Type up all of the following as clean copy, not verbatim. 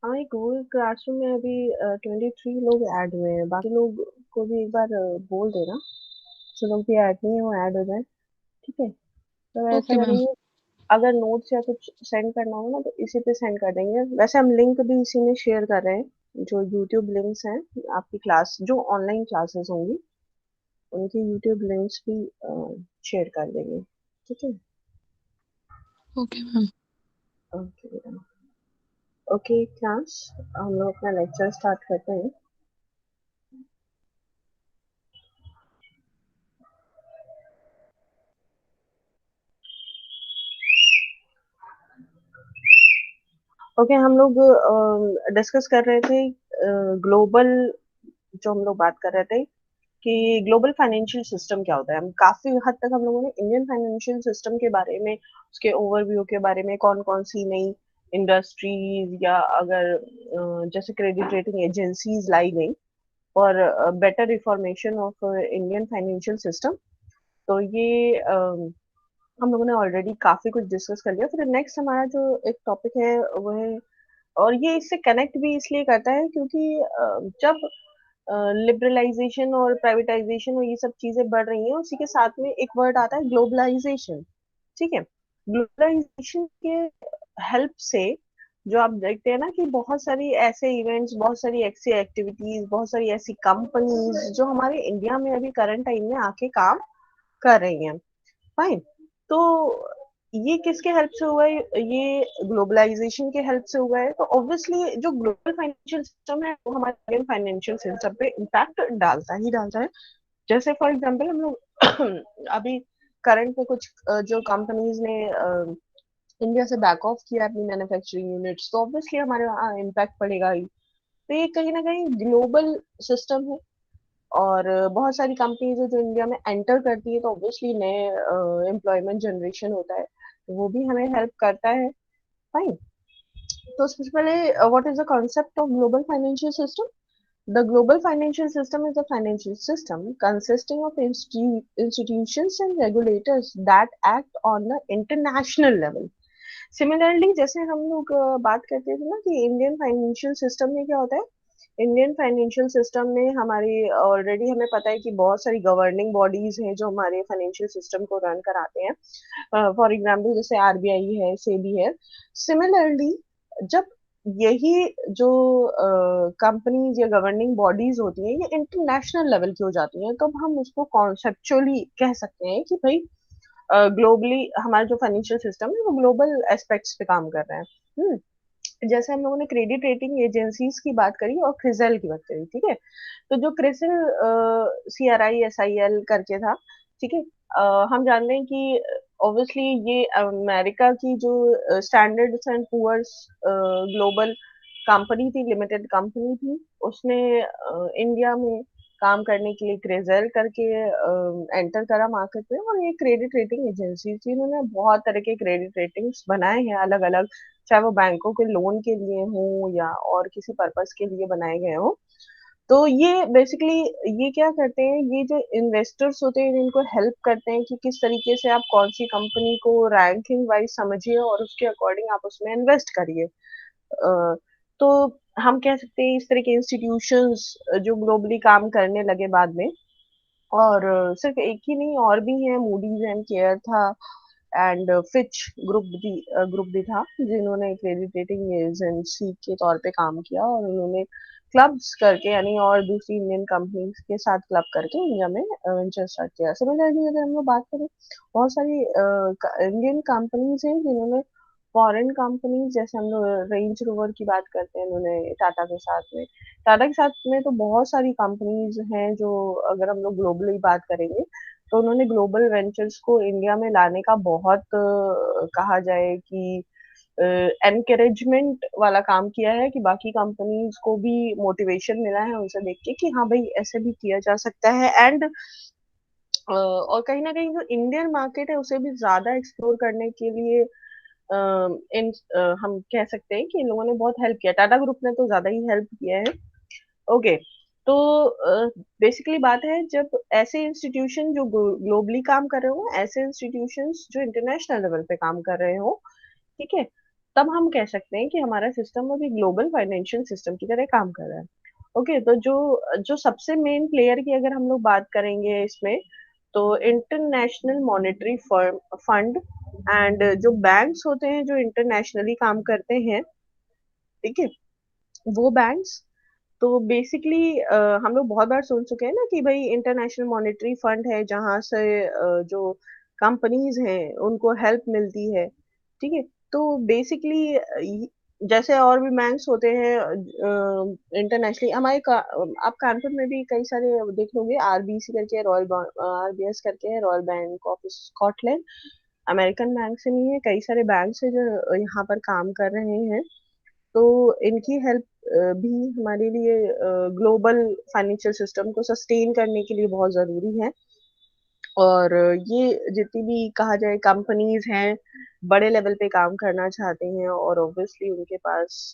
हाँ, एक Google classroom में अभी 23 लोग ऐड हुए हैं। बाकी लोग को भी एक बार बोल देना, जो लोग भी ऐड नहीं है वो ऐड हो जाए। ठीक है, तो ऐसा ओके मैम। करेंगे। अगर नोट्स या कुछ सेंड करना हो ना तो इसी पे सेंड कर देंगे। वैसे हम लिंक भी इसी में शेयर कर रहे हैं, जो यूट्यूब लिंक्स हैं। आपकी क्लास जो ऑनलाइन क्लासेस होंगी उनकी यूट्यूब लिंक्स भी शेयर कर देंगे। ठीक है। Okay ma'am. Okay. Okay class, हम लोग अपना लेक्चर स्टार्ट करते हैं। ओके, हम लोग डिस्कस कर रहे थे ग्लोबल, जो हम लोग बात कर रहे थे कि ग्लोबल फाइनेंशियल सिस्टम क्या होता है। हम काफी हद तक हम लोगों ने इंडियन फाइनेंशियल सिस्टम के बारे में, उसके ओवरव्यू के बारे में, कौन कौन सी नई इंडस्ट्रीज या अगर जैसे क्रेडिट रेटिंग एजेंसीज लाई गई और better reformation of Indian financial system. तो ये हम लोगों ने ऑलरेडी काफी कुछ डिस्कस कर लिया। फिर नेक्स्ट हमारा जो एक टॉपिक है वो है, और ये इससे कनेक्ट भी इसलिए करता है क्योंकि जब लिबरलाइजेशन और प्राइवेटाइजेशन और ये सब चीजें बढ़ रही हैं, उसी के साथ में एक वर्ड आता है ग्लोबलाइजेशन। ठीक है। ग्लोबलाइजेशन के हेल्प से जो आप देखते हैं ना कि बहुत सारी ऐसे इवेंट्स, बहुत सारी ऐसी एक्टिविटीज, बहुत सारी ऐसी कंपनीज जो हमारे इंडिया में अभी करंट टाइम में आके काम कर रही हैं। फाइन। तो ये किसके हेल्प से हुआ है? ये ग्लोबलाइजेशन के हेल्प से हुआ है। तो ऑब्वियसली जो ग्लोबल फाइनेंशियल सिस्टम है वो हमारे इंडियन फाइनेंशियल सिस्टम पे इम्पैक्ट डालता ही डालता है। जैसे फॉर एग्जांपल हम लोग अभी करंट में कुछ जो कंपनीज ने इंडिया से बैक ऑफ किया अपनी मैन्युफैक्चरिंग यूनिट्स, तो ऑब्वियसली हमारे वहाँ इम्पैक्ट पड़ेगा ही। तो ये कहीं ना कहीं ग्लोबल सिस्टम है। और बहुत सारी कंपनीज है जो इंडिया में एंटर करती है, तो ऑब्वियसली नए एम्प्लॉयमेंट जनरेशन होता है, तो वो भी हमें हेल्प करता है। फाइन। तो सबसे पहले, what is the concept of global financial system? The global financial system is a financial system consisting of institutions and regulators that act on the international level. Similarly जैसे हम लोग बात करते थे ना कि इंडियन फाइनेंशियल सिस्टम में क्या होता है। इंडियन फाइनेंशियल सिस्टम में हमारी ऑलरेडी हमें पता है कि बहुत सारी गवर्निंग बॉडीज हैं जो हमारे फाइनेंशियल सिस्टम को रन कराते हैं। फॉर एग्जांपल जैसे आरबीआई है, सेबी है। सिमिलरली जब यही जो कंपनीज या गवर्निंग बॉडीज होती हैं ये इंटरनेशनल लेवल की हो जाती हैं, तो हम उसको कॉन्सेप्चुअली कह सकते हैं कि भाई ग्लोबली हमारा जो फाइनेंशियल सिस्टम है वो ग्लोबल एस्पेक्ट्स पे काम कर रहा है। जैसे हम लोगों ने क्रेडिट रेटिंग एजेंसीज की बात करी और क्रिजल की बात करी। ठीक है। तो जो क्रिसिल CRISIL करके था। ठीक है। हम जानते हैं कि ऑब्वियसली ये अमेरिका की जो Standards and Poor's global company थी, लिमिटेड कंपनी थी। उसने इंडिया में काम करने के लिए क्रेजल करके एंटर करा मार्केट में, और ये क्रेडिट रेटिंग एजेंसी थी। इन्होंने बहुत तरह के क्रेडिट रेटिंग्स बनाए हैं अलग अलग, चाहे वो बैंकों के लोन के लिए हो या और किसी पर्पस के लिए बनाए गए हो। तो ये बेसिकली ये क्या करते हैं, ये जो इन्वेस्टर्स होते हैं इनको हेल्प करते हैं कि किस तरीके से आप कौन सी कंपनी को रैंकिंग वाइज समझिए और उसके अकॉर्डिंग आप उसमें इन्वेस्ट करिए। तो हम कह सकते हैं इस तरह के इंस्टीट्यूशंस जो ग्लोबली काम करने लगे बाद में। और सिर्फ एक ही नहीं, और भी हैं। मूडीज एंड केयर था, एंड फिच ग्रुप भी था, जिन्होंने क्रेडिट रेटिंग एजेंसी के तौर पे काम किया, और उन्होंने क्लब्स करके यानी और दूसरी इंडियन कंपनीज के साथ क्लब करके इंडिया में वेंचर स्टार्ट किया। सिमिलरली अगर हम लोग बात करें, बहुत सारी इंडियन कंपनीज हैं जिन्होंने फॉरेन कंपनीज, जैसे हम लोग रेंज रोवर की बात करते हैं, उन्होंने टाटा के साथ में तो बहुत सारी कंपनीज हैं जो, अगर हम लोग ग्लोबली बात करेंगे, तो उन्होंने ग्लोबल वेंचर्स को इंडिया में लाने का बहुत कहा जाए कि एनकरेजमेंट वाला काम किया है, कि बाकी कंपनीज को भी मोटिवेशन मिला है उनसे देख के कि हाँ भाई ऐसे भी किया जा सकता है। एंड और कहीं ना कहीं जो इंडियन मार्केट है उसे भी ज्यादा एक्सप्लोर करने के लिए हम कह सकते हैं कि इन लोगों ने बहुत हेल्प किया। टाटा ग्रुप ने तो ज्यादा ही हेल्प किया है। ओके। तो बेसिकली बात है, जब ऐसे इंस्टीट्यूशन जो ग्लोबली काम कर रहे हो, ऐसे इंस्टीट्यूशंस जो इंटरनेशनल लेवल पे काम कर रहे हो, ठीक है, तब हम कह सकते हैं कि हमारा सिस्टम अभी ग्लोबल फाइनेंशियल सिस्टम की तरह काम कर रहा है। ओके, तो जो जो सबसे मेन प्लेयर की अगर हम लोग बात करेंगे इसमें, तो इंटरनेशनल मॉनेटरी फंड एंड जो बैंक्स होते हैं जो इंटरनेशनली काम करते हैं, ठीक है, वो बैंक्स। तो बेसिकली हम लोग बहुत बार सुन चुके हैं ना कि भाई इंटरनेशनल मॉनेटरी फंड है जहाँ से जो कंपनीज हैं उनको हेल्प मिलती है, ठीक है। तो बेसिकली जैसे और भी बैंक्स होते हैं इंटरनेशनली, आप कानपुर में भी कई सारे देख लोगे, आरबीसी करके है, रॉयल आरबीएस करके है, royal bank of Scotland. American bank से नहीं है, कई सारे बैंक्स है जो यहाँ पर काम कर रहे हैं। तो इनकी हेल्प भी हमारे लिए ग्लोबल फाइनेंशियल सिस्टम को सस्टेन करने के लिए बहुत जरूरी है। और ये जितनी भी कहा जाए कंपनीज हैं बड़े लेवल पे काम करना चाहते हैं और ऑब्वियसली उनके पास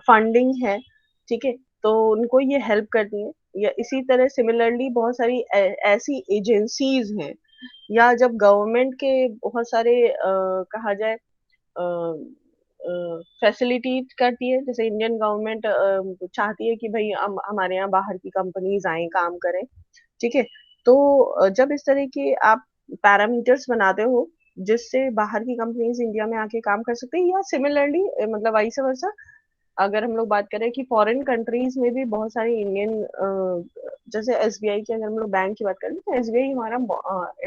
फंडिंग है, ठीक है, तो उनको ये हेल्प करती है। या इसी तरह सिमिलरली बहुत सारी ऐसी एजेंसीज हैं, या जब गवर्नमेंट के बहुत सारे कहा जाए फैसिलिटी करती है, जैसे इंडियन गवर्नमेंट चाहती है कि भाई हमारे यहाँ बाहर की कंपनीज आए काम करें, ठीक है। तो जब इस तरह के आप पैरामीटर्स बनाते हो जिससे बाहर की कंपनीज इंडिया में आके काम कर सकते हैं, या सिमिलरली मतलब वाइस वर्सा, अगर हम लोग बात करें कि फॉरेन कंट्रीज में भी बहुत सारे इंडियन, जैसे एसबीआई की अगर हम लोग बैंक की बात करें तो एसबीआई हमारा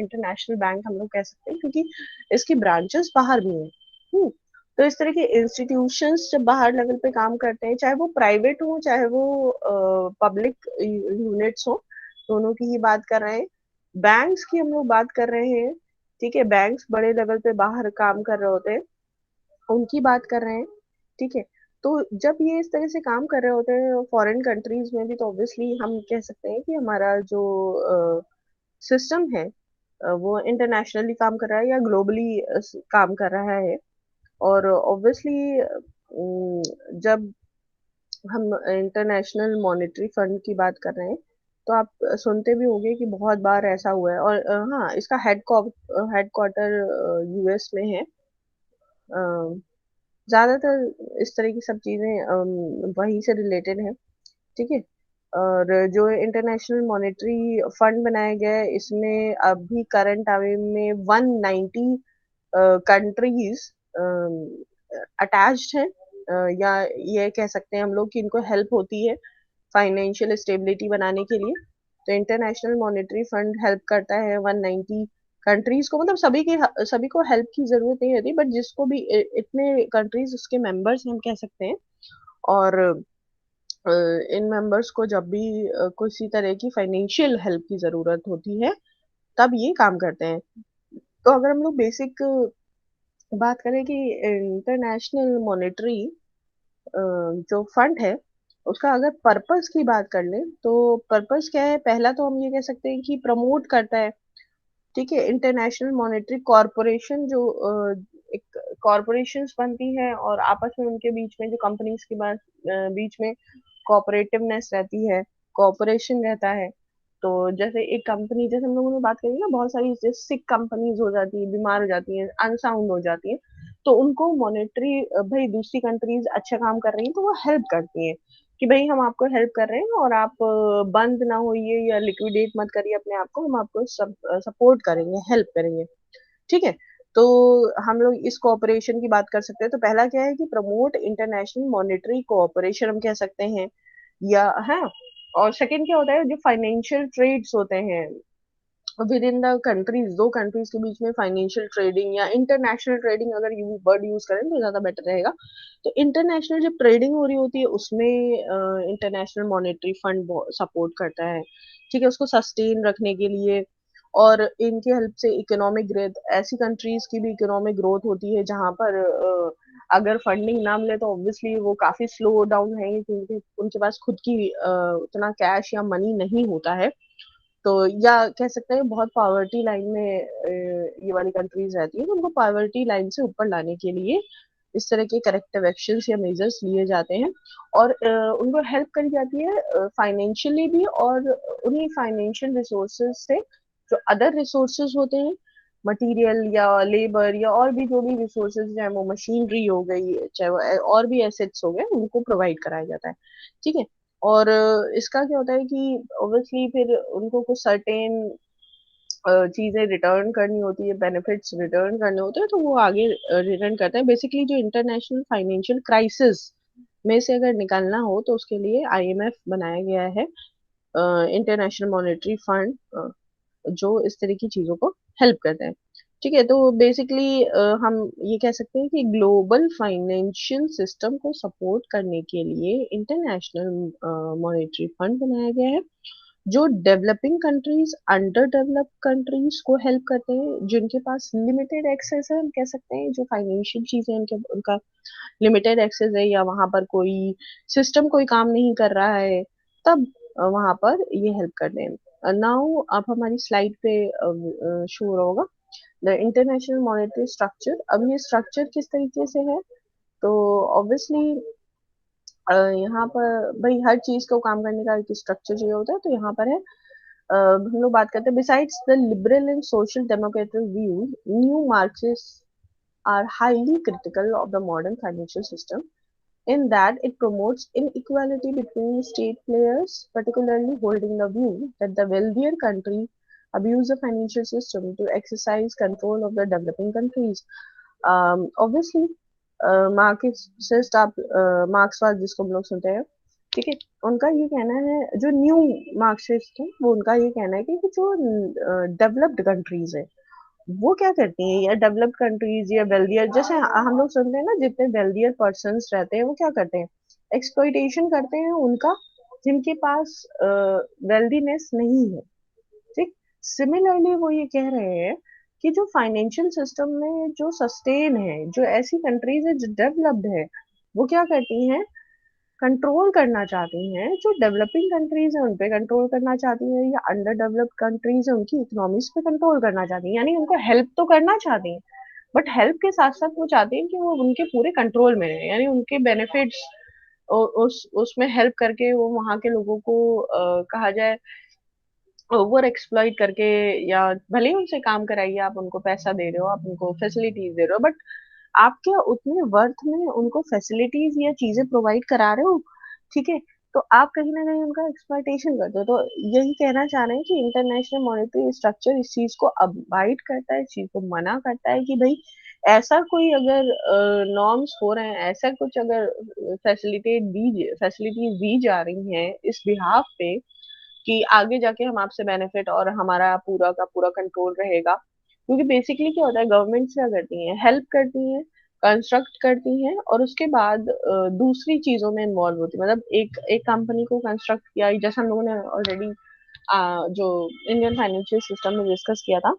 इंटरनेशनल बैंक हम लोग कह सकते हैं, क्योंकि इसकी ब्रांचेस बाहर भी हैं। तो इस तरह के इंस्टीट्यूशंस जब बाहर लेवल पे काम करते हैं, चाहे वो प्राइवेट हो चाहे वो पब्लिक यूनिट्स हो, दोनों की ही बात कर रहे हैं। बैंक्स की हम लोग बात कर रहे हैं, ठीक है, बैंक्स बड़े लेवल पे बाहर काम कर रहे होते हैं, उनकी बात कर रहे हैं, ठीक है। तो जब ये इस तरह से काम कर रहे होते हैं फॉरेन कंट्रीज में भी, तो ऑब्वियसली हम कह सकते हैं कि हमारा जो सिस्टम है वो इंटरनेशनली काम कर रहा है या ग्लोबली काम कर रहा है। और ऑब्वियसली जब हम इंटरनेशनल मॉनेटरी फंड की बात कर रहे हैं, तो आप सुनते भी होंगे कि बहुत बार ऐसा हुआ है। और हाँ, इसका हेडक्वार्टर यूएस में है। ज्यादातर इस तरह की सब चीजें वहीं से रिलेटेड है, ठीक है। और जो इंटरनेशनल मॉनेटरी फंड बनाया गया है, इसमें अभी करंट अवे में 190 कंट्रीज अटैच्ड हैं, या ये कह सकते हैं हम लोग कि इनको हेल्प होती है फाइनेंशियल स्टेबिलिटी बनाने के लिए। तो इंटरनेशनल मॉनेटरी फंड हेल्प करता है 190 कंट्रीज को, मतलब सभी को हेल्प की जरूरत नहीं होती, बट जिसको भी इतने कंट्रीज उसके मेंबर्स हम कह सकते हैं। और इन मेंबर्स को जब भी किसी तरह की फाइनेंशियल हेल्प की जरूरत होती है, तब ये काम करते हैं। तो अगर हम लोग बेसिक बात करें कि इंटरनेशनल मॉनेटरी जो फंड है उसका अगर पर्पस की बात कर ले, तो पर्पस क्या है? पहला तो हम ये कह सकते हैं कि प्रमोट करता है, ठीक है। इंटरनेशनल मॉनेटरी कॉरपोरेशन जो एक कॉरपोरेशंस बनती है और आपस में उनके बीच में जो कंपनीज के बीच में कोऑपरेटिवनेस रहती है, कोऑपरेशन रहता है। तो जैसे एक कंपनी, जैसे हम लोगों ने बात करी ना, बहुत सारी जैसे सिक कंपनीज हो जाती है, बीमार हो जाती हैं, अनसाउंड हो जाती हैं, तो उनको मॉनेटरी, भाई दूसरी कंट्रीज अच्छा काम कर रही हैं तो वो हेल्प करती हैं कि भाई हम आपको हेल्प कर रहे हैं और आप बंद ना होइए या लिक्विडेट मत करिए अपने आप को, हम आपको सब सपोर्ट करेंगे, हेल्प करेंगे, ठीक है। तो हम लोग इस कोऑपरेशन की बात कर सकते हैं। तो पहला क्या है कि प्रमोट इंटरनेशनल मॉनेटरी कोऑपरेशन हम कह सकते हैं, या है। और सेकंड क्या होता है, जो फाइनेंशियल ट्रेड्स होते हैं विद इन द कंट्रीज, दो कंट्रीज के बीच में फाइनेंशियल ट्रेडिंग या इंटरनेशनल ट्रेडिंग, अगर यू वर्ड यूज करें तो ज्यादा बेटर रहेगा। तो इंटरनेशनल जब ट्रेडिंग हो रही होती है उसमें इंटरनेशनल मॉनेटरी फंड सपोर्ट करता है, ठीक है, उसको सस्टेन रखने के लिए। और इनके हेल्प से इकोनॉमिक ग्रोथ, ऐसी कंट्रीज की भी इकोनॉमिक ग्रोथ होती है जहां पर अगर फंडिंग ना मिले तो ऑब्वियसली वो काफी स्लो डाउन है, क्योंकि उनके पास खुद की उतना कैश या मनी नहीं होता है। तो या कह सकते हैं बहुत पॉवर्टी लाइन में ये वाली कंट्रीज रहती है, तो उनको पॉवर्टी लाइन से ऊपर लाने के लिए इस तरह के करेक्टिव एक्शंस या मेजर्स लिए जाते हैं। और उनको हेल्प करी जाती है फाइनेंशियली भी, और उन्हीं फाइनेंशियल रिसोर्सेज से जो अदर रिसोर्सेज होते हैं मटेरियल या लेबर या और भी जो भी रिसोर्सेज, चाहे वो मशीनरी हो गई, चाहे वो और भी एसेट्स हो गए, उनको प्रोवाइड कराया जाता है। ठीक है। और इसका क्या होता है कि ऑब्वियसली फिर उनको कुछ सर्टेन चीजें रिटर्न करनी होती है, बेनिफिट्स रिटर्न करने होते हैं, तो वो आगे रिटर्न करते हैं। बेसिकली जो इंटरनेशनल फाइनेंशियल क्राइसिस में से अगर निकलना हो तो उसके लिए आईएमएफ बनाया गया है, इंटरनेशनल मॉनेटरी फंड, जो इस तरह की चीजों को हेल्प करते हैं। ठीक है। तो बेसिकली हम ये कह सकते हैं कि ग्लोबल फाइनेंशियल सिस्टम को सपोर्ट करने के लिए इंटरनेशनल मॉनेटरी फंड बनाया गया है, जो developing countries, under developed countries को हेल्प करते हैं, जिनके पास लिमिटेड एक्सेस है, हम कह सकते हैं, जो फाइनेंशियल चीजें उनके उनका लिमिटेड एक्सेस है, या वहां पर कोई सिस्टम कोई काम नहीं कर रहा है, तब वहां पर ये हेल्प करते हैं। नाउ आप हमारी स्लाइड पे शो होगा द इंटरनेशनल मॉनेटरी स्ट्रक्चर। अब ये स्ट्रक्चर किस तरीके से है, तो ऑब्वियसली यहाँ पर भाई हर चीज को काम करने का एक स्ट्रक्चर चाहिए होता है। तो यहाँ पर है, हम लोग बात करते हैं, besides the liberal and social democratic views, new Marxist are highly critical of the modern financial system in that it promotes inequality between state players, particularly holding the view that the wealthier country abuse the financial system to exercise control of the developing countries. Obviously, Marxist, आप मार्क्सवाद जिसको हम लोग सुनते हैं, ठीक है, उनका ये कहना है, जो न्यू मार्क्सिस्ट है वो उनका ये कहना है कि जो डेवलप्ड कंट्रीज है वो क्या करती हैं, या डेवलप्ड कंट्रीज या वेल्दियर, जैसे हम लोग सुनते हैं ना, जितने वेल्दियर पर्सन्स रहते हैं वो क्या करते हैं, एक्सप्लॉइटेशन करते हैं उनका, जिनके पास वेल्दीनेस नहीं है। ठीक। सिमिलरली वो ये कह रहे हैं कि जो फाइनेंशियल सिस्टम में जो सस्टेन है, जो ऐसी कंट्रीज है जो डेवलप्ड है, वो क्या करती हैं, कंट्रोल करना चाहती हैं, जो डेवलपिंग कंट्रीज है उन पे कंट्रोल करना चाहती हैं, या अंडर डेवलप्ड कंट्रीज है उनकी इकोनॉमीज पे कंट्रोल करना चाहती हैं। यानी उनको हेल्प तो करना चाहती हैं, बट हेल्प के साथ साथ वो चाहती हैं कि वो उनके पूरे कंट्रोल में रहे, यानी उनके बेनिफिट्स उस उसमें हेल्प करके वो वहां के लोगों को कहा जाए ओवर एक्सप्लॉइट करके, या भले ही उनसे काम कराइए, आप उनको पैसा दे रहे हो, आप उनको फैसिलिटीज दे रहे हो, बट आप क्या उतने वर्थ में उनको फैसिलिटीज या चीजें प्रोवाइड करा रहे हो। ठीक है। तो आप कहीं ना कहीं उनका एक्सप्लॉइटेशन करते हो। तो यही कहना चाह रहे हैं कि इंटरनेशनल मॉनेटरी स्ट्रक्चर इस चीज को अबाइड करता है, इस चीज को मना करता है कि भाई ऐसा कोई अगर नॉर्म्स हो रहे हैं, ऐसा कुछ अगर फैसिलिटीज दी जा रही हैं इस बिहाफ पे, कि आगे जाके हम आपसे बेनिफिट और हमारा पूरा का पूरा कंट्रोल रहेगा। क्योंकि बेसिकली क्या होता है, गवर्नमेंट क्या करती हैं, हेल्प करती हैं, कंस्ट्रक्ट करती हैं, और उसके बाद दूसरी चीजों में इन्वॉल्व होती है। मतलब एक एक कंपनी को कंस्ट्रक्ट किया, जैसे हम लोगों ने ऑलरेडी जो इंडियन फाइनेंशियल सिस्टम में डिस्कस किया था,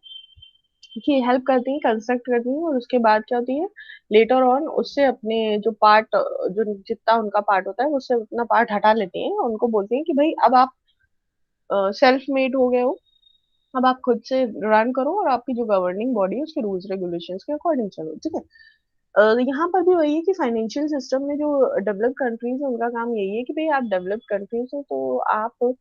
कि हेल्प करती हैं, कंस्ट्रक्ट करती हैं, और उसके बाद क्या होती है, लेटर ऑन उससे अपने जो पार्ट, जो जितना उनका पार्ट होता है उससे उतना पार्ट हटा लेती हैं, उनको बोलती हैं कि भाई अब आप सेल्फ मेड हो गए हो, अब आप खुद से रन करो, और आपकी जो गवर्निंग बॉडी है उसके रूल्स रेगुलेशंस के अकॉर्डिंग चलो। ठीक है। यहाँ पर भी वही है कि फाइनेंशियल सिस्टम में जो डेवलप्ड कंट्रीज है उनका काम यही है कि भाई आप डेवलप्ड कंट्रीज हो, तो आप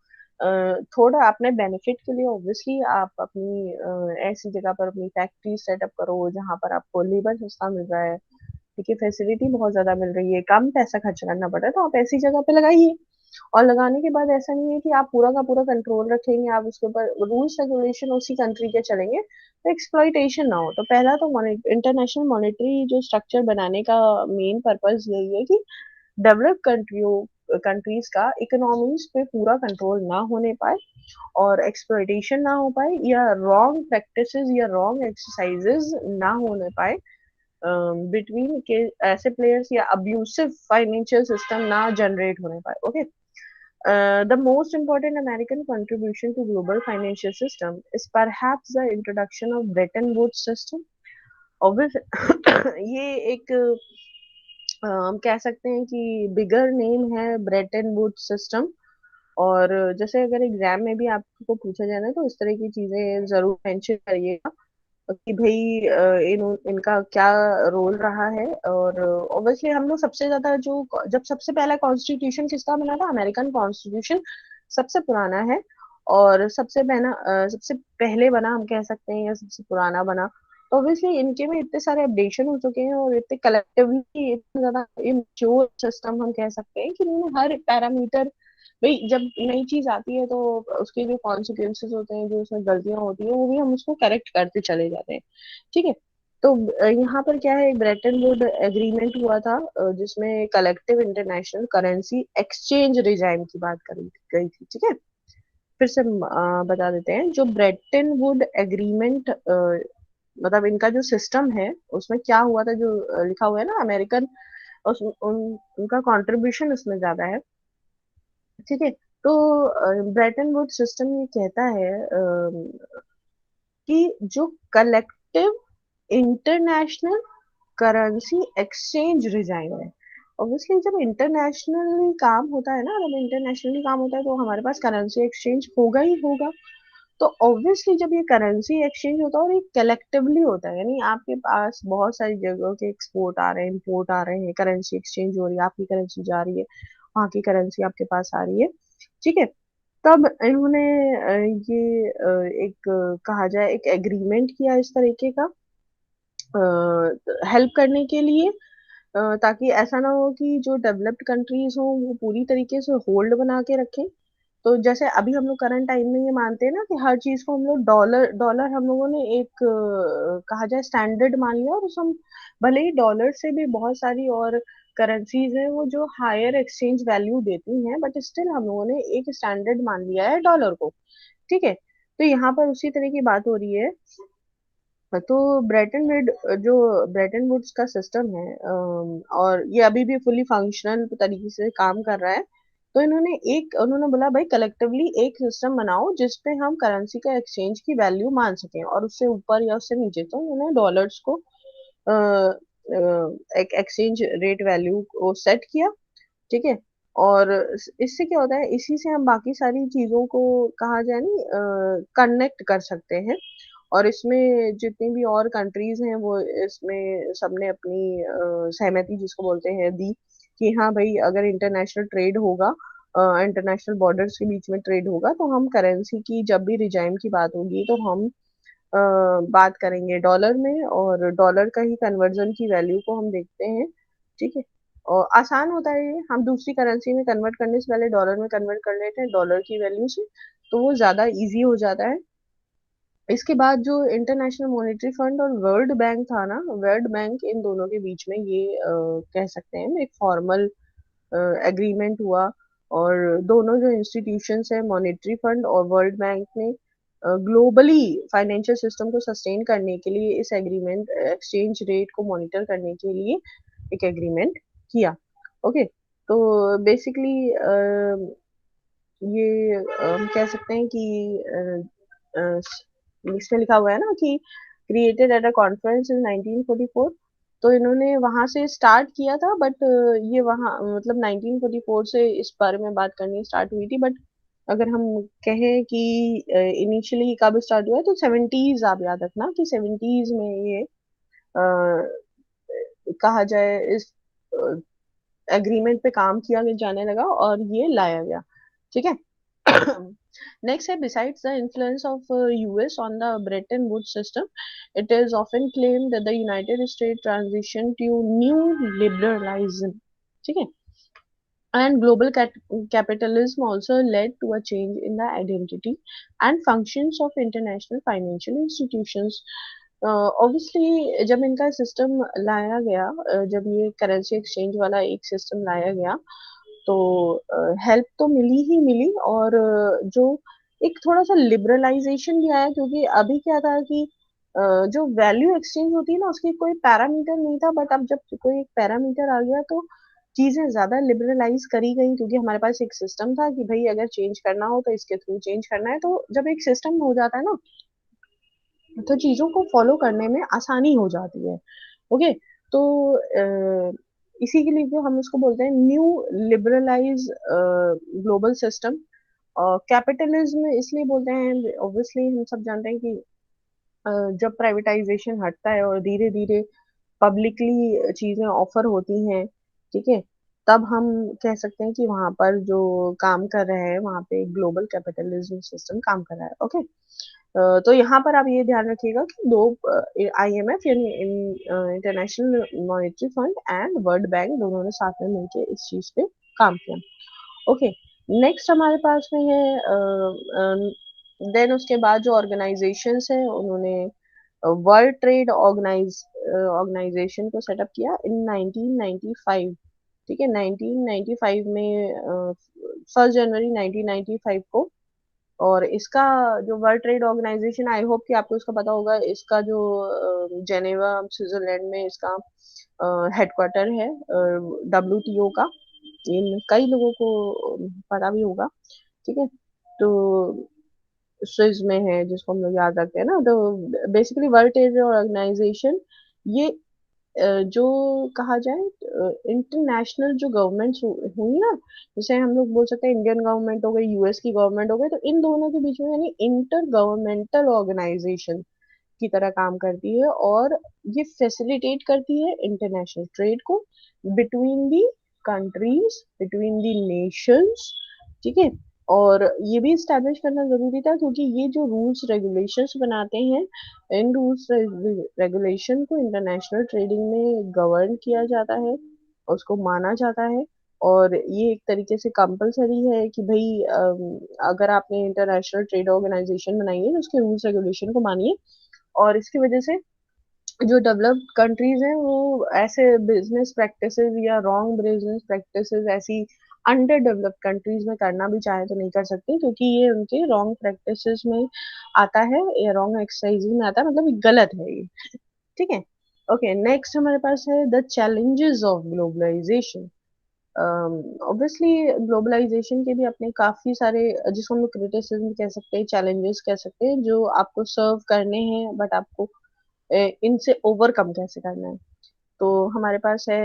थोड़ा अपने बेनिफिट के लिए ऑब्वियसली आप अपनी ऐसी जगह पर अपनी फैक्ट्री सेटअप करो जहाँ पर आपको लेबर सस्ता मिल रहा है, ठीक है, फैसिलिटी बहुत ज्यादा मिल रही है, कम पैसा खर्च करना पड़ रहा है, तो आप ऐसी जगह पे लगाइए। और लगाने के बाद ऐसा नहीं है कि आप पूरा का पूरा कंट्रोल रखेंगे, आप उसके ऊपर रूल्स रेगुलेशन उसी कंट्री के चलेंगे, तो एक्सप्लॉइटेशन ना हो। तो पहला तो इंटरनेशनल मॉनेटरी जो स्ट्रक्चर बनाने का मेन पर्पस यही है कि डेवलप कंट्रीज का इकोनॉमीज पे पूरा कंट्रोल ना होने पाए, और एक्सप्लॉइटेशन ना हो पाए, या रॉन्ग प्रैक्टिसेस या रॉन्ग एक्सरसाइजेस ना होने पाए बिटवीन के, ऐसे प्लेयर्स या अब्यूसिव फाइनेंशियल सिस्टम ना जनरेट होने पाए। Okay. The most important American contribution to global financial system is perhaps the introduction of Bretton Woods system. Obviously, ये एक हम कह सकते हैं कि बिगर नेम है ब्रेटन वुड्स सिस्टम। और जैसे अगर एग्जाम में भी आपको पूछा जाए ना, तो इस तरह की चीजें जरूर मेंशन करिएगा कि भाई इनका क्या रोल रहा है। और ऑब्वियसली हम लोग सबसे ज्यादा जो, जब सबसे पहला कॉन्स्टिट्यूशन किसका बना था, अमेरिकन कॉन्स्टिट्यूशन सबसे पुराना है, और सबसे पहले बना हम कह सकते हैं, या सबसे पुराना बना। तो ऑब्वियसली इनके में इतने सारे अपडेशन हो चुके हैं और इतने कलेक्टिवली इतना ज्यादा इम्योर सिस्टम हम कह सकते हैं कि इन्होंने हर पैरामीटर, भाई जब नई चीज आती है तो उसके जो कॉन्सिक्वेंसेस होते हैं, जो उसमें गलतियां होती है, वो भी हम उसको करेक्ट करते चले जाते हैं। ठीक है। तो यहाँ पर क्या है, ब्रेटन वुड एग्रीमेंट हुआ था, जिसमें collective international currency exchange regime की बात करी गई थी। ठीक है। फिर से बता देते हैं, जो ब्रेटन वुड एग्रीमेंट, मतलब इनका जो सिस्टम है उसमें क्या हुआ था, जो लिखा हुआ है ना अमेरिकन, उनका कंट्रीब्यूशन उसमें ज्यादा है। ठीक है। तो ब्रेटन वुड सिस्टम ये कहता है कि जो collective international currency exchange regime है, ऑब्वियसली जब इंटरनेशनली काम होता है ना, जब इंटरनेशनली काम होता है तो हमारे पास करेंसी एक्सचेंज होगा ही होगा। तो ऑब्वियसली जब ये करेंसी एक्सचेंज होता है और ये कलेक्टिवली होता है, यानी आपके पास बहुत सारी जगहों के एक्सपोर्ट आ रहे हैं, इंपोर्ट आ रहे हैं, करेंसी एक्सचेंज हो रही है, आपकी करेंसी जा रही है, वहां की करेंसी आपके पास आ रही है। ठीक है। तब इन्होंने ये एक कहा जाए एक एग्रीमेंट किया इस तरीके का, हेल्प करने के लिए, ताकि ऐसा ना हो कि जो डेवलप्ड कंट्रीज हो वो पूरी तरीके से होल्ड बना के रखें। तो जैसे अभी हम लोग करंट टाइम में ये मानते हैं ना कि हर चीज को हम लोग डॉलर डॉलर हम लोगों ने एक कहा जाए स्टैंडर्ड मान लिया, और उस हम भले ही डॉलर से भी बहुत सारी और करेंसीज हैं वो जो हायर एक्सचेंज वैल्यू देती हैं, बट स्टिल हम लोगों ने एक स्टैंडर्ड मान लिया है डॉलर को। ठीक है। तो यहाँ पर उसी तरह की बात हो रही है। तो ब्रेटन वुड्स का सिस्टम है, और ये अभी भी फुली फंक्शनल तरीके से काम कर रहा है। तो उन्होंने बोला भाई कलेक्टिवली एक सिस्टम बनाओ जिसपे हम करेंसी का एक्सचेंज की वैल्यू मान सकें, और उससे ऊपर या उससे नीचे। तो उन्होंने डॉलर्स को एक एक्सचेंज रेट वैल्यू को सेट किया। ठीक है। और इससे क्या होता है, इसी से हम बाकी सारी चीजों को कहा जाए नहीं कनेक्ट कर सकते हैं। और इसमें जितनी भी और कंट्रीज हैं वो इसमें सबने अपनी सहमति जिसको बोलते हैं दी, कि हाँ भाई अगर इंटरनेशनल ट्रेड होगा, इंटरनेशनल बॉर्डर्स के बीच में ट्रेड होगा, तो हम करेंसी की जब भी रिजाइम की बात होगी तो हम बात करेंगे डॉलर में, और डॉलर का ही कन्वर्जन की वैल्यू को हम देखते हैं। ठीक है। और आसान होता है ये, हम दूसरी करेंसी में कन्वर्ट करने से पहले डॉलर में कन्वर्ट कर लेते हैं डॉलर की वैल्यू से, तो वो ज्यादा इजी हो जाता है। इसके बाद जो इंटरनेशनल मॉनेटरी फंड और वर्ल्ड बैंक था ना, वर्ल्ड बैंक, इन दोनों के बीच में ये कह सकते हैं एक फॉर्मल एग्रीमेंट हुआ। और दोनों जो इंस्टीट्यूशंस है, मॉनेटरी फंड और वर्ल्ड बैंक ने ग्लोबली फाइनेंशियल सिस्टम को सस्टेन करने के लिए इस एग्रीमेंट एक्सचेंज रेट को मॉनिटर करने के लिए एक एग्रीमेंट किया। ओके। तो बेसिकली ये हम कह सकते हैं कि इसमें लिखा हुआ है ना कि created at a conference in 1944। तो इन्होंने वहां से स्टार्ट किया था, बट ये वहां मतलब 1944 से इस बारे में बात करनी स्टार्ट हुई थी। बट अगर हम कहें कि इनिशियली कब स्टार्ट हुआ है, तो सेवेंटीज, आप याद रखना कि सेवेंटीज में ये कहा जाए इस एग्रीमेंट पे काम किया जाने लगा और ये लाया गया। ठीक है। Next है, besides the influence of US on the Bretton Woods system, it is often claimed that the United States transition to new liberalism, ठीक है, and global capitalism also led to a change in the identity and functions of international financial institutions. Obviously जब इनका system लाया गया, जब ये currency exchange वाला एक सिस्टम लाया गया, तो हेल्प तो मिली ही मिली, और जो एक थोड़ा सा लिबरलाइजेशन भी आया, क्योंकि अभी क्या था कि जो वैल्यू एक्सचेंज होती है ना उसकी कोई पैरामीटर नहीं था, बट अब जब कोई एक पैरामीटर आ गया तो चीजें ज्यादा लिबरलाइज करी गई, क्योंकि हमारे पास एक सिस्टम था कि भाई अगर चेंज करना हो तो इसके थ्रू चेंज करना है। तो जब एक सिस्टम हो जाता है ना, तो चीजों को फॉलो करने में आसानी हो जाती है। ओके। तो इसी के लिए जो हम उसको बोलते हैं new liberalise global system. Capitalism इसलिए बोलते हैं, ऑब्वियसली हम सब जानते हैं कि जब प्राइवेटाइजेशन हटता है और धीरे धीरे पब्लिकली चीजें ऑफर होती हैं। ठीक है। तब हम कह सकते हैं कि वहां पर जो काम कर रहे हैं वहां पे ग्लोबल कैपिटलिज्म सिस्टम काम कर रहा है। ओके। तो यहाँ पर आप ये ध्यान रखिएगा कि दो IMF यानी international monetary fund and world bank दोनों ने साथ में मिलकर इस चीज पे काम किया। ओके। नेक्स्ट हमारे पास में है देन उसके बाद जो ऑर्गेनाइजेशंस है उन्होंने वर्ल्ड ट्रेड ऑर्गेनाइजेशन को सेटअप किया इन 1995। ठीक है, 1995 में 1 जनवरी 1995 को। और इसका जो World Trade Organization, I hope कि आपको इसका पता होगा, इसका जो जेनेवा स्विट्जरलैंड में इसका हेडक्वार्टर है WTO का। इन कई लोगों को पता भी होगा। ठीक है। तो स्विस में है जिसको हम लोग याद रखते हैं ना। तो बेसिकली वर्ल्ड ट्रेड ऑर्गेनाइजेशन ये जो कहा जाए इंटरनेशनल जो गवर्नमेंट्स हुई ना, जैसे हम लोग बोल सकते हैं इंडियन गवर्नमेंट हो गई, US की गवर्नमेंट हो गई, तो इन दोनों के बीच में यानी इंटर गवर्नमेंटल ऑर्गेनाइजेशन की तरह काम करती है। और ये फैसिलिटेट करती है इंटरनेशनल ट्रेड को between the countries, between the Nations. ठीक है। और ये भी स्टैब्लिश करना जरूरी था क्योंकि ये जो रूल्स रेगुलेशंस बनाते हैं, इन रूल्स रेगुलेशन को इंटरनेशनल ट्रेडिंग में गवर्न किया जाता है, उसको माना जाता है। और ये एक तरीके से कंपलसरी है कि भाई अगर आपने इंटरनेशनल ट्रेड ऑर्गेनाइजेशन बनाई है तो उसके रूल्स रेगुलेशन को मानिए। और इसकी वजह से जो डेवलप्ड कंट्रीज हैं वो ऐसे बिजनेस प्रैक्टिसेस या रॉन्ग बिजनेस प्रैक्टिसेस ऐसी अंडर डेवलप्ड कंट्रीज में करना भी चाहे तो नहीं कर सकते, क्योंकि ये उनके रॉन्ग प्रैक्टिसेस में आता है या रॉन्ग एक्सरसाइज में आता है, मतलब ये गलत है ये। ठीक है। ओके। नेक्स्ट हमारे पास है the challenges of globalisation. Obviously globalisation के भी अपने काफी सारे, जिसको हम लोग क्रिटिसिज्म कह सकते हैं, चैलेंजेस कह सकते हैं, जो आपको सर्व करने हैं, बट आपको इनसे ओवरकम कैसे करना है। तो हमारे पास है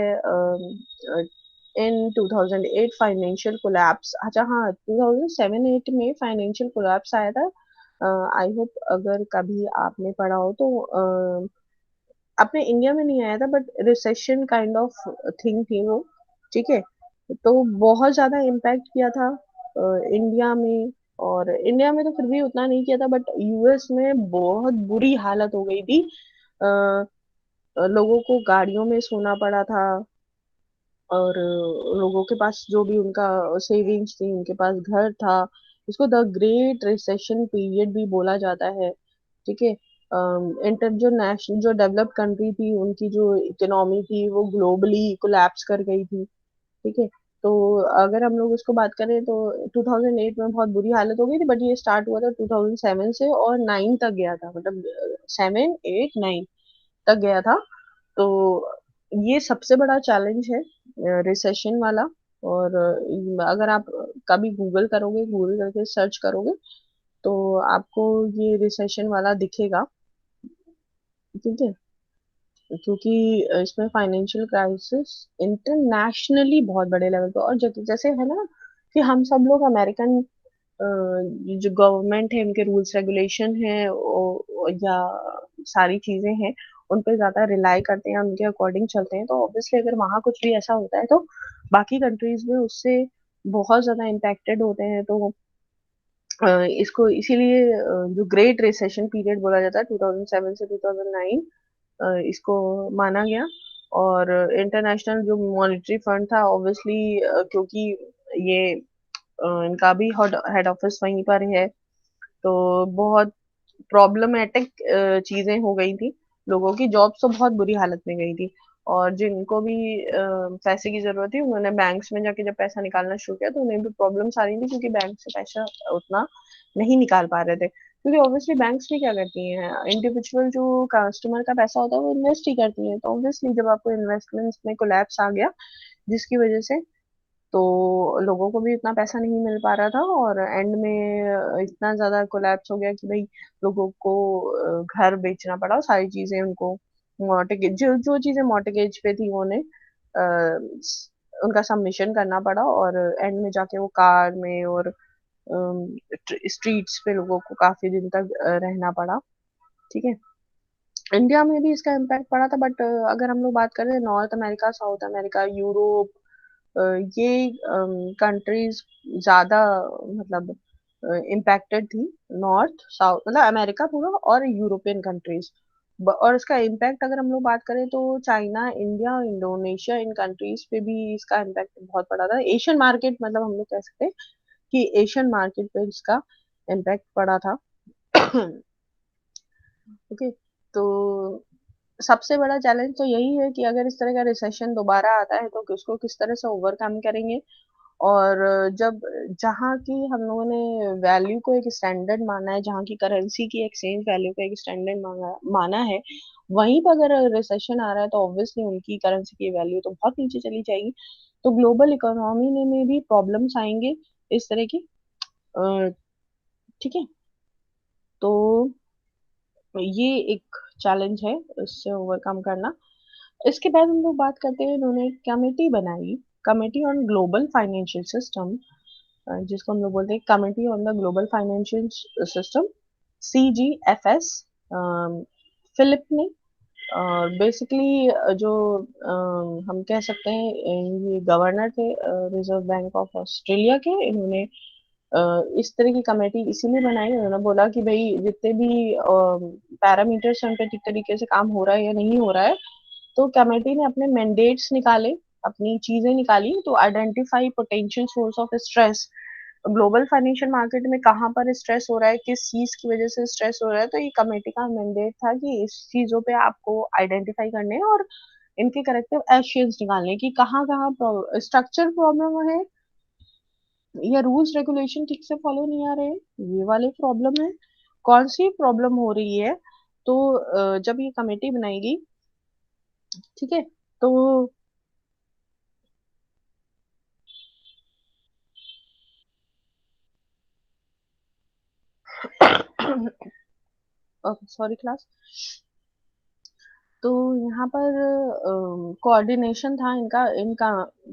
इन 2008 फाइनेंशियल कोलैप्स। अच्छा हाँ, 2007-8 में फाइनेंशियल कोलैप्स आया था। आई होप अगर कभी आपने पढ़ा हो तो अपने इंडिया में नहीं आया था, but recession kind of thing थी वो। ठीक है। तो बहुत ज्यादा इम्पैक्ट किया था इंडिया में। और इंडिया में तो फिर भी उतना नहीं किया था, बट US में बहुत बुरी हालत हो गई थी। लोगों को गाड़ियों में सोना पड़ा था। और लोगों के पास जो भी उनका सेविंग्स थी, उनके पास घर था। इसको द ग्रेट रिसेशन पीरियड भी बोला जाता है। ठीक है। इंटर जो नेशनल जो डेवलप्ड कंट्री थी उनकी जो इकोनॉमी थी वो ग्लोबली कोलैप्स कर गई थी। ठीक है। तो अगर हम लोग इसको बात करें तो 2008 में बहुत बुरी हालत हो गई थी, बट ये स्टार्ट हुआ था 2007 से और 9 तक गया था, मतलब 7, 8, 9 तक गया था। तो ये सबसे बड़ा चैलेंज है रिसेशन वाला। और अगर आप कभी गूगल करोगे, गूगल करके सर्च करोगे, तो आपको ये रिसेशन वाला दिखेगा। ठीक है। क्योंकि इसमें फाइनेंशियल क्राइसिस इंटरनेशनली बहुत बड़े लेवल पे, और जैसे है ना कि हम सब लोग अमेरिकन जो गवर्नमेंट है उनके रूल्स रेगुलेशन है या सारी चीजें हैं उन पे ज्यादा रिलाई करते हैं, उनके अकॉर्डिंग चलते हैं। तो ऑब्वियसली अगर वहां कुछ भी ऐसा होता है तो बाकी कंट्रीज में उससे बहुत ज्यादा इम्पैक्टेड होते हैं। तो इसको इसीलिए जो ग्रेट रिसेशन पीरियड बोला जाता है 2007 से 2009, इसको माना गया। और इंटरनेशनल जो मॉनेटरी फंड था ऑब्वियसली, क्योंकि ये इनका भी हेड ऑफिस वहीं पर है, तो बहुत प्रॉब्लमेटिक चीजें हो गई थी। लोगों की जॉब्स तो बहुत बुरी हालत में गई थी। और जिनको भी पैसे की जरूरत थी उन्होंने बैंक्स में जाके जब पैसा निकालना शुरू किया तो उन्हें भी प्रॉब्लम्स आ रही थी, क्योंकि बैंक से पैसा उतना नहीं निकाल पा रहे थे। क्योंकि ऑब्वियसली बैंक्स भी क्या करती हैं, इंडिविजुअल जो कस्टमर का पैसा होता है वो इन्वेस्ट ही करती हैं। तो ऑब्वियसली जब आपको इन्वेस्टमेंट्स में कोलैप्स आ गया, जिसकी वजह से तो लोगों को भी इतना पैसा नहीं मिल पा रहा था, और एंड में इतना ज्यादा कोलैप्स हो गया कि भाई लोगों को घर बेचना पड़ा, और सारी चीजें उनको मॉर्टगेज, जो जो चीजें मॉर्टगेज पे थी उन्हें उनका सबमिशन करना पड़ा। और एंड में जाके वो कार में और स्ट्रीट्स पे लोगों को काफी दिन तक रहना पड़ा। ठीक है। इंडिया में भी इसका इम्पैक्ट पड़ा था, बट अगर हम लोग बात करें north America, south America, Europe, ये कंट्रीज ज्यादा मतलब इम्पैक्टेड थी, नॉर्थ साउथ मतलब अमेरिका पूरा और यूरोपियन कंट्रीज। और इसका इम्पैक्ट अगर हम लोग बात करें तो चाइना, इंडिया, इंडोनेशिया, इन कंट्रीज पे भी इसका इम्पैक्ट बहुत पड़ा था। एशियन मार्केट मतलब हम लोग कह सकते हैं कि एशियन मार्केट पे इसका इम्पैक्ट पड़ा था। ओके, तो सबसे बड़ा चैलेंज तो यही है कि अगर इस तरह का रिसेशन दोबारा आता है तो किसको किस तरह से ओवरकम करेंगे। और जब जहाँ की हम लोगों ने वैल्यू को एक स्टैंडर्ड माना है, जहाँ की करेंसी की एक्सचेंज वैल्यू को एक स्टैंडर्ड माना है, वहीं पर अगर रिसेशन आ रहा है तो ऑब्वियसली उनकी करेंसी की वैल्यू तो बहुत नीचे चली जाएगी। तो ग्लोबल इकोनॉमी में भी प्रॉब्लम्स आएंगे इस तरह की। अ, ठीक है, तो ये एक चैलेंज है, इससे ओवरकम करना। इसके बाद हम लोग बात करते हैं, इन्होंने एक कमेटी बनाई, committee on global financial system, जिसको हम लोग बोलते हैं committee on the global financial system, CGFS, Philip ने। और बेसिकली जो हम कह सकते हैं ये गवर्नर थे रिजर्व बैंक ऑफ ऑस्ट्रेलिया के। इन्होंने इस तरह की कमेटी इसीलिए बनाई, उन्होंने बोला कि भाई जितने भी पैरामीटर्स उन पे ठीक तरीके से काम हो रहा है या नहीं हो रहा है। तो कमेटी ने अपने मैंडेट्स निकाले, अपनी चीजें निकाली, तो identify potential source of stress global financial market में, कहाँ पर स्ट्रेस हो रहा है, किस चीज की वजह से स्ट्रेस हो रहा है। तो ये कमेटी का मैंडेट था कि इस चीजों पे आपको आइडेंटिफाई करने हैं और इनके करेक्टिव एक्शंस निकालने की, कहाँ कहाँ स्ट्रक्चर प्रॉब्लम है या रूल्स रेगुलेशन ठीक से फॉलो नहीं आ रहे हैं, ये वाले प्रॉब्लम है, कौन सी प्रॉब्लम हो रही है। तो जब ये कमेटी बनाएगी, ठीक है, तो सॉरी क्लास। तो यहाँ पर कोऑर्डिनेशन था इनका इनका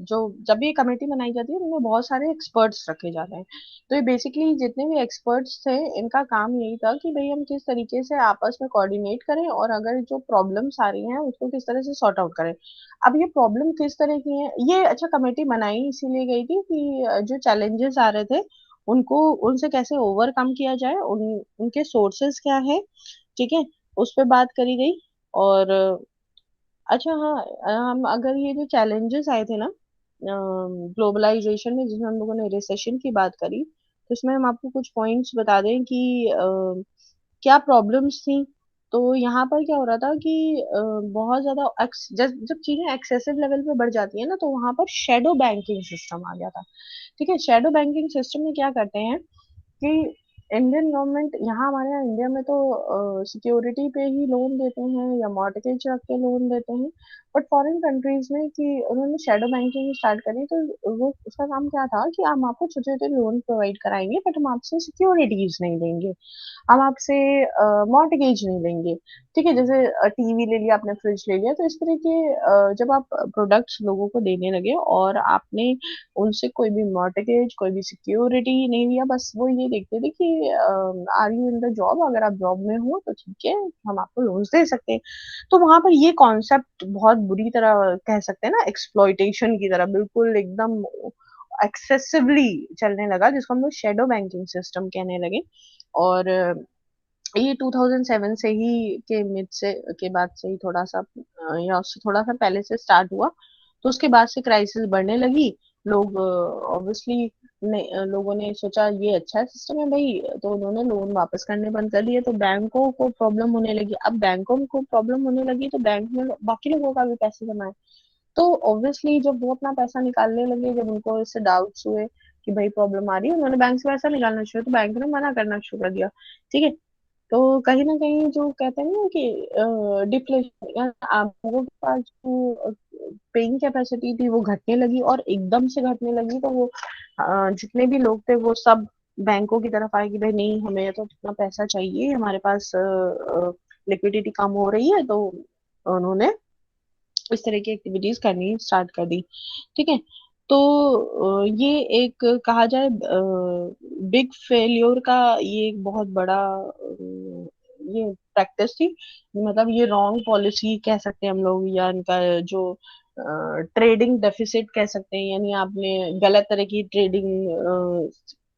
जो जब ये कमेटी बनाई जाती है उनमें बहुत सारे एक्सपर्ट्स रखे जाते हैं। तो ये बेसिकली जितने भी एक्सपर्ट्स थे, इनका काम यही था कि भाई हम किस तरीके से आपस में कोऑर्डिनेट करें और अगर जो प्रॉब्लम्स आ रही हैं उसको किस तरह से सॉर्ट आउट करें। अब ये प्रॉब्लम किस तरह की है, ये अच्छा कमेटी बनाई इसीलिए गई थी कि जो चैलेंजेस आ रहे थे उनको उनसे कैसे ओवरकम किया जाए, उनके सोर्सेस क्या है, ठीक है, उस पर बात करी गई। और अच्छा हाँ, हम अगर ये जो चैलेंजेस आए थे ना ग्लोबलाइजेशन में, जिसमें हम लोगों ने रिसेशन की बात करी, तो इसमें हम आपको कुछ पॉइंट्स बता दें कि क्या प्रॉब्लम्स थी। तो यहाँ पर क्या हो रहा था कि बहुत ज्यादा जब जब चीजें एक्सेसिव लेवल पे बढ़ जाती है ना, तो वहां पर शेडो बैंकिंग सिस्टम आ गया था। ठीक है, शेडो बैंकिंग सिस्टम में क्या करते हैं कि इंडियन गवर्नमेंट, यहाँ हमारे यहाँ इंडिया में तो सिक्योरिटी पे ही लोन देते हैं या मॉर्टगेज रख के लोन देते हैं। बट फॉरेन कंट्रीज में कि उन्होंने शैडो बैंकिंग स्टार्ट करी, तो वो उसका काम क्या था कि हम आपको छोटे छोटे लोन प्रोवाइड कराएंगे बट हम आपसे सिक्योरिटीज नहीं देंगे, हम आपसे मॉर्टगेज नहीं देंगे। ठीक है, जैसे टीवी ले लिया आपने, फ्रिज ले लिया, तो इस तरह के जब आप प्रोडक्ट्स लोगों को देने लगे और आपने उनसे कोई भी मॉर्टगेज कोई भी सिक्योरिटी नहीं लिया, बस वो ये देखते थे कि are you in the job, अगर आप जॉब में हो तो ठीक है, हम आपको लोन्स दे सकते हैं। तो वहां पर ये कॉन्सेप्ट बहुत बुरी तरह कह सकते हैं ना, एक्सप्लॉइटेशन की तरह बिल्कुल एकदम एक्सेसिवली चलने लगा, जिसको हम लोग शेडो बैंकिंग सिस्टम कहने लगे। और ये 2007 से ही के मिड से के बाद से ही थोड़ा सा या उससे थोड़ा सा पहले से स्टार्ट हुआ। तो उसके बाद से क्राइसिस बढ़ने लगी। लोग ऑब्वियसली लोगों ने सोचा ये अच्छा सिस्टम है भाई, तो उन्होंने लोन वापस करने बंद कर दिए, तो बैंकों को प्रॉब्लम होने लगी। अब बैंकों को प्रॉब्लम होने लगी तो बैंक में बाकी लोगों का भी पैसे जमा है। तो ऑब्वियसली जब वो अपना पैसा निकालने लगे, जब उनको इससे डाउट्स हुए कि भाई प्रॉब्लम आ रही है, उन्होंने बैंक से पैसा निकालना शुरू, तो बैंक ने मना करना शुरू कर दिया। ठीक है, तो कहीं ना कहीं जो कहते हैं ना कि डिफ्लेशन, आप लोगों के पास जो पेइंग कैपेसिटी थी वो घटने लगी और एकदम से घटने लगी। तो वो जितने भी लोग थे वो सब बैंकों की तरफ आए कि भाई नहीं, हमें तो अपना पैसा चाहिए, हमारे पास लिक्विडिटी कम हो रही है। तो उन्होंने इस तरह की एक्टिविटीज करनी स्टार्ट कर दी। ठीक है, तो ये एक कहा जाए बिग फेल्योर का, ये एक बहुत बड़ा ये प्रैक्टिस थी, मतलब ये रॉन्ग पॉलिसी कह सकते हैं हम लोग, या इनका जो ट्रेडिंग डेफिसिट कह सकते हैं, यानी आपने गलत तरह की ट्रेडिंग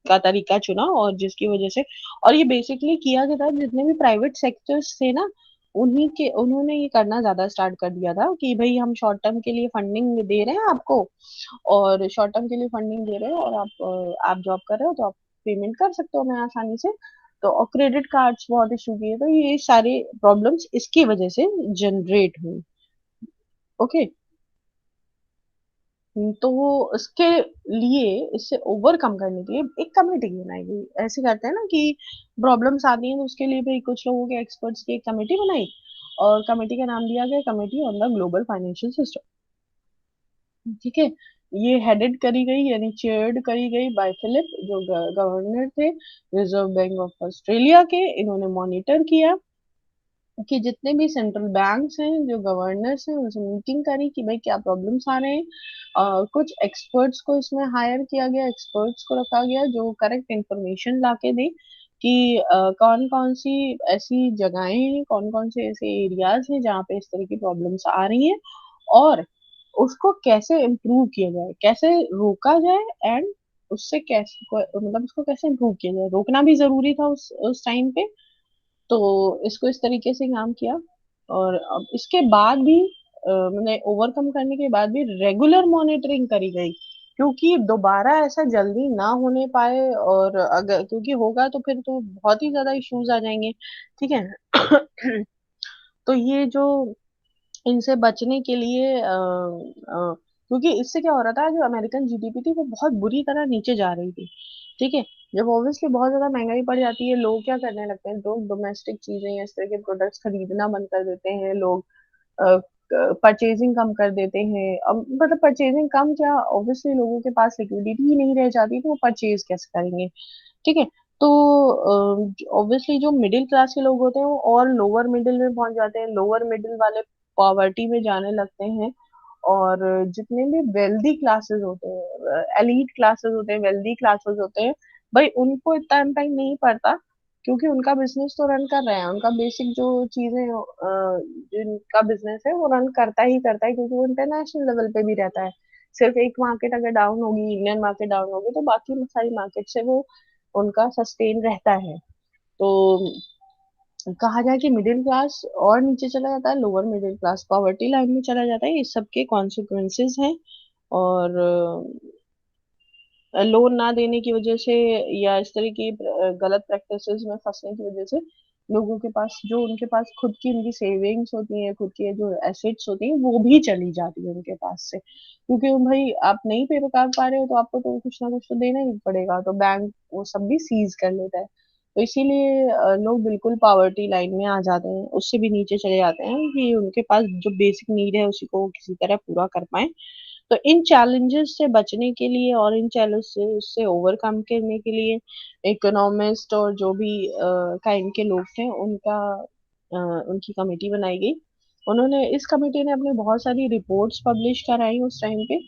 का तरीका चुना, और जिसकी वजह से, और ये बेसिकली किया गया था, जितने भी प्राइवेट सेक्टर्स थे ना, उन्होंने ये करना ज्यादा स्टार्ट कर दिया था कि भाई हम शॉर्ट टर्म के लिए फंडिंग दे रहे हैं आपको, और शॉर्ट टर्म के लिए फंडिंग दे रहे हो, और आप जॉब कर रहे हो तो आप पेमेंट कर सकते हो मैं आसानी से। तो और क्रेडिट कार्ड्स बहुत इशू किए, तो ये सारे प्रॉब्लम्स इसकी वजह से जनरेट हुई। ओके। तो वो उसके लिए, इससे ओवरकम करने के लिए एक कमेटी बनाई गई। ऐसे करते हैं ना कि प्रॉब्लम्स आती हैं तो उसके लिए भी कुछ लोगों के एक्सपर्ट्स की एक कमेटी बनाई, और कमेटी का नाम दिया गया committee on the global financial system. ठीक है। ये हेडेड करी गई, यानी चेयर्ड करी गई बाय फिलिप, जो गवर्नर थे रिजर्व बैंक ऑफ ऑस्ट्रेलिया के। इन्होंने मॉनिटर किया कि जितने भी सेंट्रल बैंक्स हैं, जो गवर्नर्स हैं, उनसे मीटिंग करी कि भाई क्या प्रॉब्लम्स आ रहे हैं। कुछ एक्सपर्ट्स को इसमें हायर किया गया, एक्सपर्ट्स को रखा गया जो करेक्ट इंफॉर्मेशन लाके दे कि कौन कौन सी ऐसी जगहें हैं, कौन कौन से ऐसे एरियाज हैं जहाँ पे इस तरह की प्रॉब्लम्स आ रही हैं, और उसको कैसे इम्प्रूव किया जाए, कैसे रोका जाए, एंड उससे कैसे मतलब उसको कैसे इम्प्रूव किया जाए। रोकना भी जरूरी था उस टाइम पे। तो इसको इस तरीके से काम किया। और अब इसके बाद भी मतलब ओवरकम करने के बाद भी रेगुलर मॉनिटरिंग करी गई, क्योंकि दोबारा ऐसा जल्दी ना होने पाए, और अगर क्योंकि होगा तो फिर तो बहुत ही ज्यादा इश्यूज आ जाएंगे। ठीक है। तो ये जो इनसे बचने के लिए क्योंकि इससे क्या हो रहा था, जो अमेरिकन जीडीपी थी वो बहुत बुरी तरह नीचे जा रही थी। ठीक है। जब ऑब्वियसली बहुत ज्यादा महंगाई बढ़ जाती है, लोग क्या करने लगते हैं, लोग डोमेस्टिक चीजें या इस तरह के प्रोडक्ट्स खरीदना बंद कर देते हैं, लोग परचेजिंग कम कर देते हैं। अब मतलब परचेजिंग कम क्या, ऑब्वियसली लोगों के पास लिक्विडिटी ही नहीं रह जाती, तो वो परचेज कैसे करेंगे। ठीक है। तो ऑब्वियसली जो मिडिल क्लास के लोग होते हैं वो और लोअर मिडिल में पहुंच जाते हैं, लोअर मिडिल वाले पॉवर्टी में जाने लगते हैं। और जितने भी वेल्दी क्लासेस होते हैं, एलीट क्लासेस होते हैं, वेल्दी क्लासेस होते हैं, भाई उनको इतना इम्पैक्ट नहीं पड़ता, क्योंकि उनका बिजनेस तो रन कर रहे हैं, उनका बेसिक जो चीजें जिनका बिजनेस है वो रन करता ही करता है, क्योंकि वो इंटरनेशनल लेवल पे भी रहता है। सिर्फ एक मार्केट अगर डाउन होगी, इंडियन मार्केट डाउन होगी, तो बाकी सारी मार्केट से वो उनका सस्टेन रहता है। तो कहा जाए कि मिडिल क्लास और नीचे चला जाता है, lower middle class poverty line में चला जाता है, ये सबके कॉन्सिक्वेंसेस हैं। और लोन ना देने की वजह से, या इस तरह की गलत प्रैक्टिसेस में फंसने की वजह से, लोगों के पास जो उनके पास खुद की उनकी सेविंग्स होती है, खुद की जो एसेट्स होती हैं, वो भी चली जाती है उनके पास से, क्योंकि भाई आप नहीं पे कर पा रहे हो तो आपको तो कुछ ना कुछ तो देना ही पड़ेगा, तो बैंक वो सब भी सीज कर लेता है। तो इसीलिए लोग बिल्कुल पावर्टी लाइन में आ जाते हैं, उससे भी नीचे चले जाते हैं कि उनके पास जो बेसिक नीड है उसी को वो किसी तरह पूरा कर पाए। तो इन चैलेंजेस से बचने के लिए और इन चैलेंजेस से ओवरकम करने के लिए इकोनॉमिस्ट और जो भी काइंड के लोग थे, उनकी कमेटी बनाई गई। उन्होंने इस कमेटी ने अपने बहुत सारी रिपोर्ट्स पब्लिश कराई उस टाइम पे।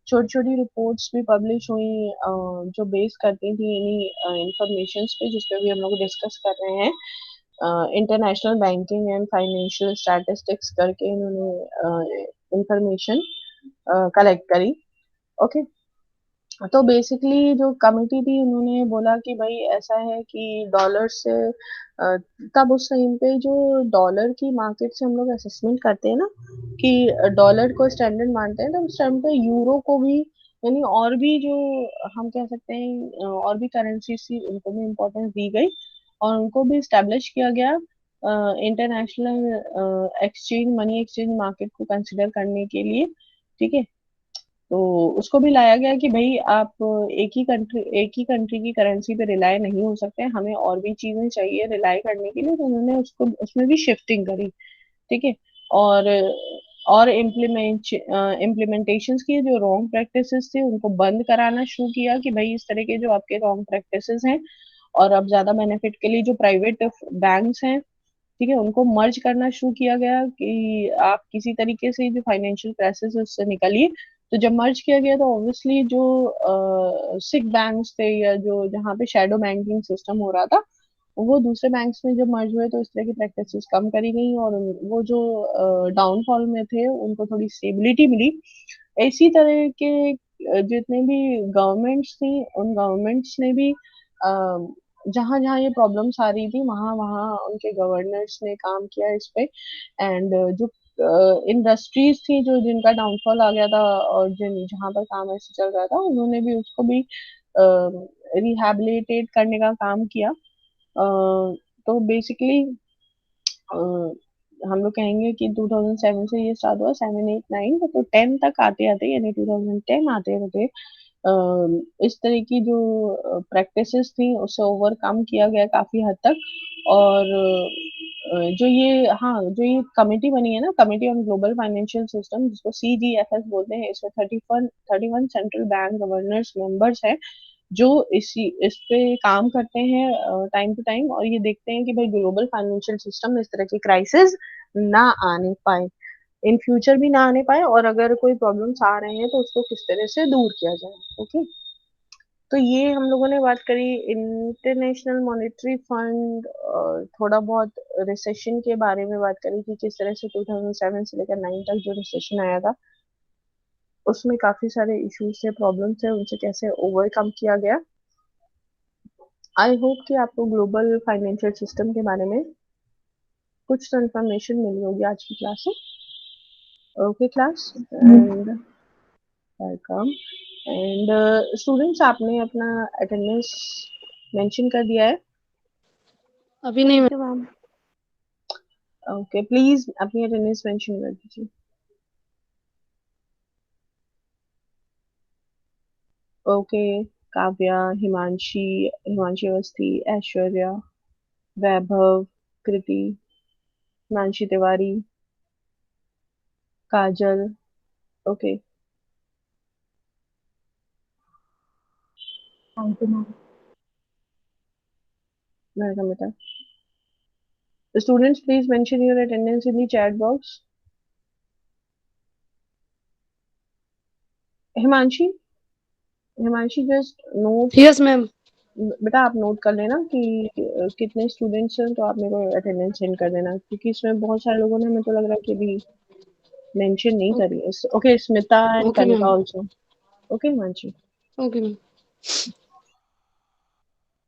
छोटी छोटी रिपोर्ट्स भी पब्लिश हुई, जो बेस करती थी इन्हीं इंफॉर्मेशन पे जिसपे भी हम लोग डिस्कस कर रहे हैं। International banking and financial statistics करके इन्होंने इंफॉर्मेशन कलेक्ट करी। ओके। तो बेसिकली जो कमिटी थी उन्होंने बोला कि भाई ऐसा है कि डॉलर से तब उस टाइम पे जो डॉलर की मार्केट से हम लोग असेसमेंट करते हैं ना, कि डॉलर को स्टैंडर्ड मानते हैं, तो उस टाइम पे यूरो को भी, यानी और भी जो हम कह सकते हैं और भी करेंसी थी उनको भी इम्पोर्टेंस दी गई, और उनको भी स्टैब्लिश किया गया international exchange money exchange market को कंसिडर करने के लिए। ठीक है। तो उसको भी लाया गया कि भाई आप एक ही कंट्री की करेंसी पे रिलाय नहीं हो सकते, हमें और भी चीजें चाहिए रिलाय करने के लिए, तो उन्होंने उसको उसमें भी शिफ्टिंग करी। ठीक है। और इम्प्लीमेंटेशंस की जो रॉन्ग प्रैक्टिसेस थे उनको बंद कराना शुरू किया, कि भाई इस तरह के जो आपके रॉन्ग प्रैक्टिसेस हैं, और अब ज्यादा बेनिफिट के लिए जो प्राइवेट बैंक्स हैं, ठीक है, उनको मर्ज करना शुरू किया गया कि आप किसी तरीके से जो फाइनेंशियल क्राइसिस है उससे निकलिए। तो जब मर्ज किया गया तो ऑब्वियसली जो सिक बैंक्स थे, या जो जहाँ पे शैडो बैंकिंग सिस्टम हो रहा था, वो दूसरे बैंक्स में जब मर्ज हुए तो इस तरह की प्रैक्टिसेस कम करी गई और वो जो डाउनफॉल में थे उनको थोड़ी स्टेबिलिटी मिली। इसी तरह के जितने भी गवर्नमेंट्स थी उन गवर्नमेंट्स ने भी जहां जहां ये प्रॉब्लम्स आ रही थी वहां वहां उनके गवर्नर्स ने काम किया इस पे। एंड जो इंडस्ट्रीज थी जो जिनका डाउनफॉल आ गया था और जिन जहां पर काम ऐसे चल रहा था उन्होंने भी उसको भी रिहैबिलिटेट करने का काम किया। तो बेसिकली हम लोग कहेंगे कि 2007 से ये स्टार्ट हुआ, 7 8 9 तो 10 तक आते आते यानी 2010 आते आते इस तरह की जो प्रैक्टिसेस थी उसे ओवरकम किया गया काफी हद तक। और जो ये कमेटी बनी है ना, committee on global financial system, जिसको CGFS बोलते हैं, इसमें 31 सेंट्रल बैंक गवर्नर्स मेंबर्स हैं जो इस पे काम करते हैं टाइम टू टाइम और ये देखते हैं कि भाई ग्लोबल फाइनेंशियल सिस्टम में इस तरह की क्राइसिस ना आने पाए, इन फ्यूचर भी ना आने पाए, और अगर कोई प्रॉब्लम्स आ रहे हैं तो उसको किस तरह से दूर किया जाए। ओके, तो ये हम लोगों ने बात करी इंटरनेशनल मॉनेटरी फंड, थोड़ा बहुत रिसेशन के बारे में बात करी कि किस तरह से 2007 से लेकर 9 तक जो रिसेशन आया था उसमें काफी सारे इश्यूज थे, प्रॉब्लम थे, उनसे कैसे ओवरकम किया गया। आई होप कि आपको ग्लोबल फाइनेंशियल सिस्टम के बारे में कुछ तो इन्फॉर्मेशन मिली होगी आज की क्लास से। Okay class, and welcome. And students, आपने अपना अटेंडेंस मेंशन कर दिया है? अभी नहीं तो मैम ओके, प्लीज अपनी अटेंडेंस मेंशन कर दीजिए। Okay, Kavya, Himanshi Awasthi, Aishwarya, Vaibhav, Kriti, Himanshi Tiwari, Kajal. Okay, thank you ma'am. Welcome बेटा। Students, please mention your attendance in the chat box. Himanshi, Himanshi just note, yes ma'am. बेटा आप नोट कर लेना कि कितने स्टूडेंट्स हैं, तो आप मेरे को अटेंडेंस सेंड कर देना, क्योंकि इसमें बहुत सारे लोगों ने, मेरे को लग रहा है कि अभी मेंशन नहीं करी है। Okay, Smita and okay Kanika ma'am. Also. Okay Himanshi. Okay ma'am.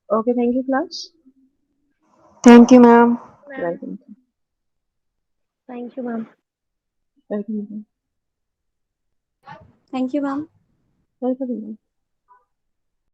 Okay, thank you class. Thank you ma'am. Welcome. Thank you ma'am. Welcome. Thank you ma'am. Welcome.